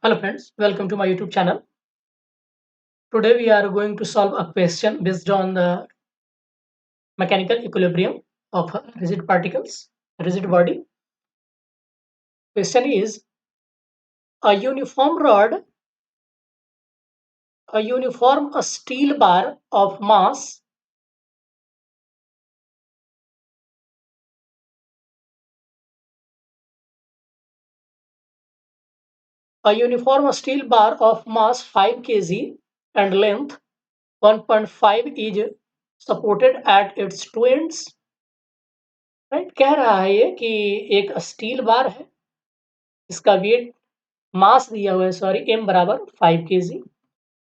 Hello friends, welcome to my YouTube channel. Today we are going to solve a question based on the mechanical equilibrium of rigid particles, rigid body. Question is a uniform steel bar of mass a uniform steel bar of mass 5 kg and length 1.5 is supported at its two ends. Right, कह रहा है ये कि एक steel bar है, इसका weight mass दिया हुआ है, सॉरी m बराबर 5 kg।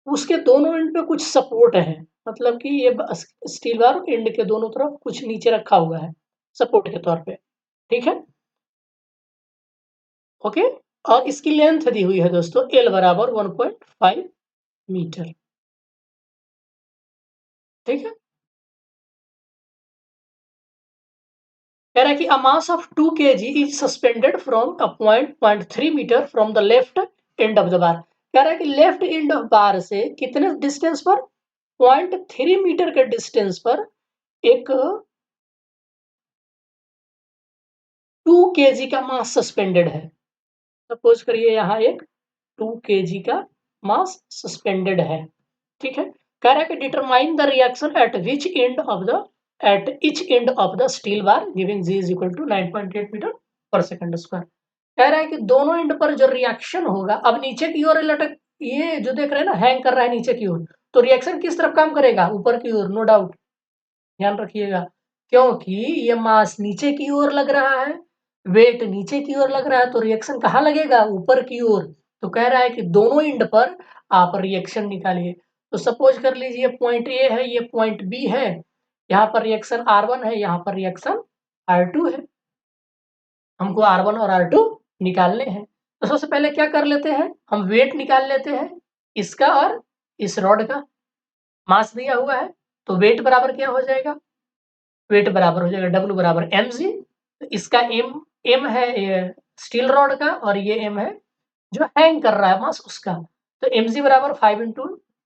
उसके दोनों एंड पे कुछ सपोर्ट है, मतलब कि ये स्टील बार एंड के दोनों तरफ कुछ नीचे रखा हुआ है सपोर्ट के तौर पे, ठीक है, ओके। और इसकी लेंथ दी हुई है दोस्तों L बराबर 1.5 मीटर, ठीक है। कह रहा है कि a mass of 2 kg is suspended from a point 0.3 metre from the left end of the bar. कह रहा है कि लेफ्ट एंड ऑफ बार से कितने डिस्टेंस पर, 0.3 मीटर के डिस्टेंस पर एक 2 kg का मास सस्पेंडेड है। सपोज करिए यहाँ एक 2 kg का मास सस्पेंडेड है, ठीक है। कह रहा है कि determine the reaction at each end of the steel bar giving G is equal to 9.8 metre per second square. कह रहा है कि दोनों एंड पर जो रिएक्शन होगा, अब नीचे की ओर लटक, ये जो देख रहे हैं ना हैंग कर रहा है नीचे की ओर, तो रिएक्शन किस तरफ काम करेगा, ऊपर की ओर, नो डाउट, ध्यान रखिएगा। क्योंकि ये मास नीचे की ओर लग रहा है, वेट नीचे की ओर लग रहा है, तो रिएक्शन कहाँ लगेगा, ऊपर की ओर। तो कह रहा है कि दोनों एंड पर आप रिएक्शन निकालिए। तो सपोज कर लीजिए पॉइंट ए है, ये पॉइंट बी है, यहाँ पर रिएक्शन R1 है, यहाँ पर रिएक्शन R2 है। हमको R1 और R2 निकालने हैं। तो सबसे पहले क्या कर लेते हैं, हम वेट निकाल लेते हैं इसका और इस रॉड का। मास दिया हुआ है तो वेट बराबर क्या हो जाएगा, वेट बराबर हो जाएगा W बराबर mg। तो इसका m है ये स्टील रॉड का, और ये m है जो हैंग कर रहा है मास उसका। तो mg बराबर 5 इंटू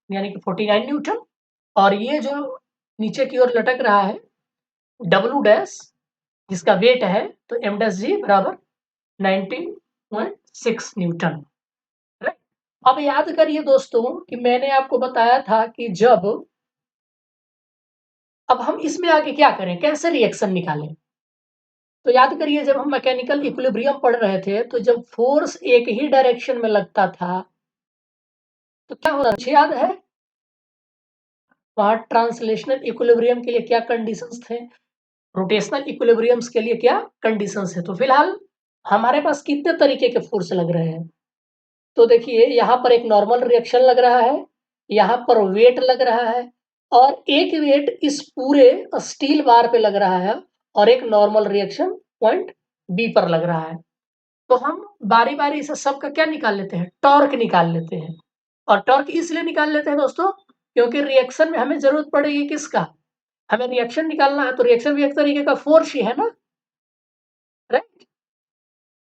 यानी कि 49 न्यूटन, और ये जो नीचे की ओर लटक रहा है W डैश जिसका वेट है, तो m डैश g बराबर 19.6 न्यूटन, राइट। अब याद करिए दोस्तों कि मैंने आपको बताया था कि जब, अब हम इसमें आगे क्या करें, कैसे रिएक्शन निकालें। तो याद करिए जब हम मैकेनिकल इक्विलिब्रियम पढ़ रहे थे, तो जब फोर्स एक ही डायरेक्शन में लगता था तो क्या होता था, याद है वहां ट्रांसलेशनल इक्विलिब्रियम के लिए क्या कंडीशंस थे, रोटेशनल इक्विलिब्रियम्स के लिए क्या कंडीशंस है। तो फिलहाल हमारे पास कितने तरीके के फोर्स लग रहे हैं, तो देखिए यहाँ पर एक नॉर्मल रिएक्शन लग रहा है, यहाँ पर वेट लग रहा है, और एक वेट इस पूरे स्टील बार पे लग रहा है, और एक नॉर्मल रिएक्शन पॉइंट बी पर लग रहा है। तो हम बारी बारी से सबका क्या निकाल लेते हैं, टॉर्क निकाल लेते हैं। और टॉर्क इसलिए निकाल लेते हैं दोस्तों क्योंकि रिएक्शन में हमें जरूरत पड़ेगी किसका, हमें रिएक्शन निकालना है, तो रिएक्शन भी एक तरीके का फोर्स ही है ना, राइट।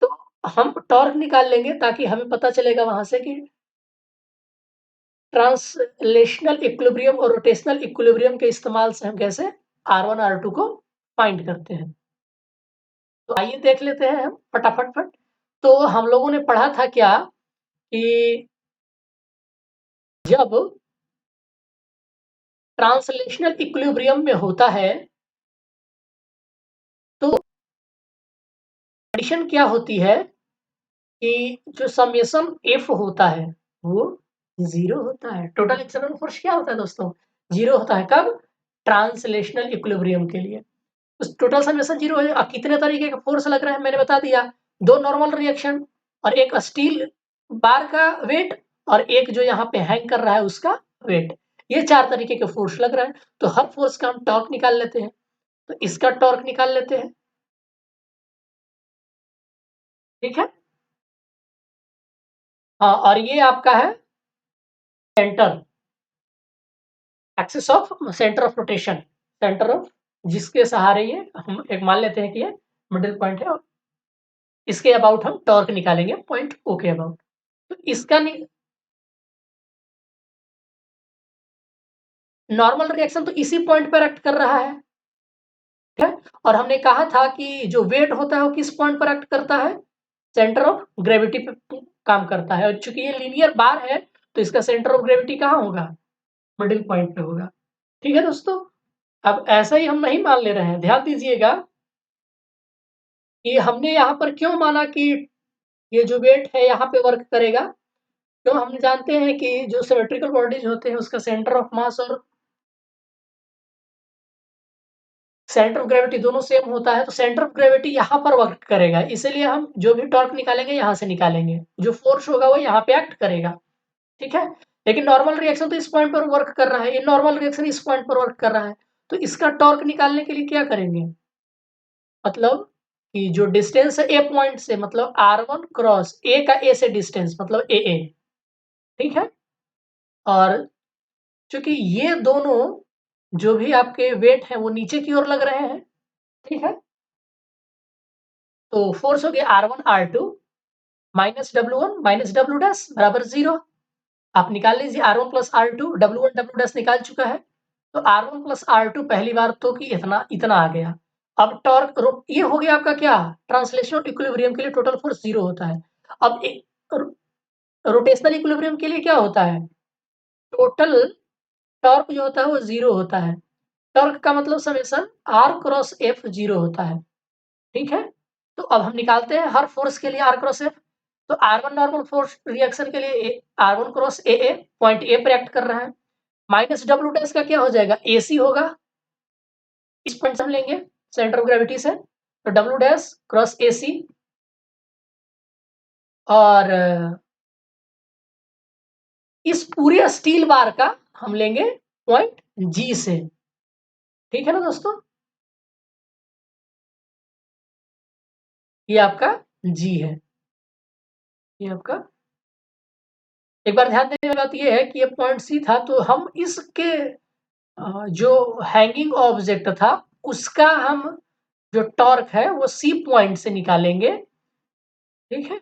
तो हम टॉर्क निकाल लेंगे ताकि हमें पता चलेगा वहां से कि ट्रांसलेशनल इक्विलिब्रियम और रोटेशनल इक्विलिब्रियम के इस्तेमाल से हम कैसे R1 R2 को फाइंड करते हैं। तो आइए देख लेते हैं हम फटाफट फट। तो हम लोगों ने पढ़ा था क्या कि जब ट्रांसलेशनल इक्विलिब्रियम में होता है तो कंडीशन क्या होती है कि जो समेशन एफ होता है वो जीरो होता है। टोटल एक्सटर्नल फोर्स क्या होता है दोस्तों, जीरो होता है। कब, ट्रांसलेशनल इक्विलिब्रियम के लिए उस टोटल समेशन जीरो है। अब कितने तरीके का फोर्स लग रहा है मैंने बता दिया, दो नॉर्मल रिएक्शन और एक स्टील बार का वेट, और एक जो यहाँ पे हैंग कर रहा है उसका वेट, ये चार तरीके के फोर्स लग रहा है। तो हर फोर्स का हम टॉर्क निकाल लेते हैं, तो इसका टॉर्क निकाल लेते हैं, ठीक है। हाँ, और ये आपका है centre, axis of centre of rotation, centre of जिसके सहारे ये हम एक मान लेते हैं कि ये मिडिल पॉइंट है, और इसके अबाउट हम टॉर्क निकालेंगे पॉइंट ओ के अबाउट, तो इसका नॉर्मल रिएक्शन तो इसी पॉइंट पर एक्ट कर रहा है, ठीक है। और हमने कहा था कि जो वेट होता है वो किस पॉइंट पर एक्ट करता है, सेंटर ऑफ ग्रेविटी पे काम करता है। और चूंकि ये लीनियर बार है तो इसका सेंटर ऑफ ग्रेविटी कहाँ होगा, मिडिल पॉइंट पे होगा, ठीक है दोस्तों। अब ऐसा ही हम नहीं मान ले रहे हैं, ध्यान दीजिएगा कि हमने यहाँ पर क्यों माना कि ये जो वेट है यहाँ पे वर्क करेगा, क्यों, हम जानते हैं कि जो सिमेट्रिकल बॉडीज होते हैं उसका सेंटर ऑफ मास और सेंटर ऑफ ग्रेविटी दोनों सेम होता है, तो सेंटर ऑफ ग्रेविटी यहाँ पर वर्क करेगा, इसीलिए हम जो भी टॉर्क निकालेंगे यहाँ से निकालेंगे, जो फोर्स होगा वो यहाँ पे एक्ट करेगा, ठीक है। लेकिन नॉर्मल रिएक्शन तो इस पॉइंट पर वर्क कर रहा है, ये नॉर्मल रिएक्शन इस पॉइंट पर वर्क कर रहा है, तो इसका टॉर्क निकालने के लिए क्या करेंगे, मतलब कि जो डिस्टेंस है ए पॉइंट से, मतलब R1 क्रॉस ए का ए से डिस्टेंस मतलब ए, ठीक है। और चूंकि ये दोनों जो भी आपके वेट है वो नीचे की ओर लग रहे हैं, ठीक है, तो फोर्स हो गया R1 R2 minus W1 minus W dash बराबर 0। आप निकाल लीजिए R1 plus R2, W1 W dash निकाल चुका है, तो R1 प्लस R2 पहली बार तो कि इतना इतना आ गया। अब टॉर्क ये हो गया आपका क्या, ट्रांसलेशनल इक्विलिब्रियम के लिए टोटल फोर्स 0 होता है। अब रोटेशनल इक्विलिब्रियम के लिए क्या होता है, टोटल टॉर्क जो होता है वो 0 होता है। टॉर्क का मतलब समेशन R क्रॉस F 0 होता है, ठीक है। तो अब हम निकालते हैं हर फोर्स के लिए R क्रॉस F। तो R1 नॉर्मल फोर्स रिएक्शन के लिए R1 cross AA point A पर एक्ट कर रहा है, माइनस W डैश का क्या हो जाएगा, AC होगा, इस पॉइंट से हम लेंगे सेंटर ऑफ ग्रेविटी से, तो W डैश क्रॉस AC और इस पूरे स्टील बार का हम लेंगे पॉइंट G से, ठीक है ना दोस्तों, ये आपका G है, ये आपका। एक बार ध्यान देने वाली बात ये है कि ये पॉइंट C था, तो हम इसके जो हैंगिंग ऑब्जेक्ट था उसका हम जो टॉर्क है वो C पॉइंट से निकालेंगे, ठीक है।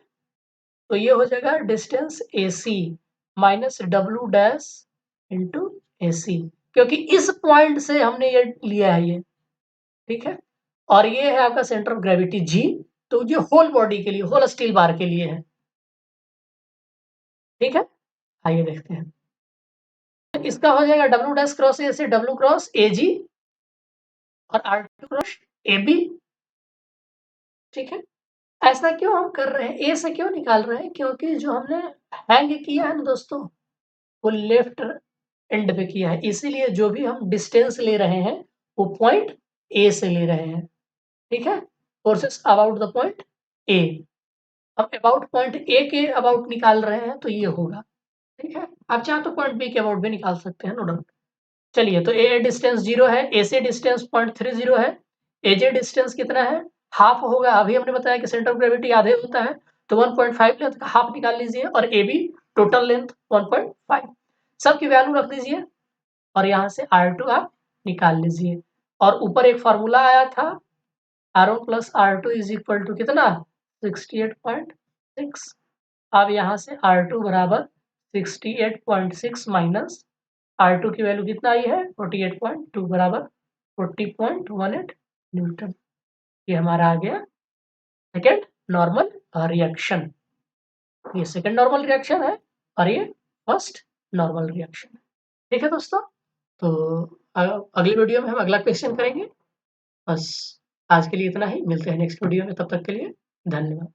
तो ये हो जाएगा distance AC minus W dash into AC, क्योंकि इस पॉइंट से हमने ये लिया है ये, ठीक है। और ये है आपका सेंटर ऑफ ग्रेविटी G, तो ये होल बॉडी के लिए, होल स्टील बार के लिए है, ठीक है। आइए देखते हैं, तो इसका हो जाएगा W डैश क्रॉस A से W क्रॉस AG और R2 क्रॉस AB, ठीक है। ऐसा क्यों हम कर रहे हैं, ए से क्यों निकाल रहे हैं, क्योंकि जो हमने हैंग किया है ना दोस्तों वो लेफ्ट एंड पे किया है, इसीलिए जो भी हम डिस्टेंस ले रहे हैं वो पॉइंट ए से ले रहे हैं, ठीक है। Forces about the point A, हम अबाउट पॉइंट ए के अबाउट निकाल रहे हैं तो ये होगा, ठीक है। आप चाहे तो पॉइंट बी के अबाउट भी निकाल सकते हैं, नो डाउट। चलिए, तो ए डिस्टेंस 0 है, ए से डिस्टेंस 0.30 है, एजे डिस्टेंस कितना है, हाफ होगा, अभी हमने बताया कि सेंटर ऑफ ग्रेविटी आधे होता है, तो 1.5 लेंथ का हाफ निकाल लीजिए, और ए बी टोटल लेंथ 1.5, सबकी वैल्यू रख दीजिए और यहाँ से R2 आप निकाल लीजिए। और ऊपर एक फार्मूला आया था R1 plus R2 is equal to कितना, 68.6। अब यहाँ से R2 बराबर 68.6 माइनस R2 की वैल्यू कितना आई है 48.2 बराबर 40.18 न्यूटन। ये हमारा आ गया सेकेंड नॉर्मल रिएक्शन, ये सेकेंड नॉर्मल रिएक्शन है और ये फर्स्ट नॉर्मल रिएक्शन है, ठीक है दोस्तों। तो अगली वीडियो में हम अगला क्वेश्चन करेंगे। बस आज के लिए इतना ही, मिलते हैं नेक्स्ट वीडियो में, तब तक के लिए धन्यवाद।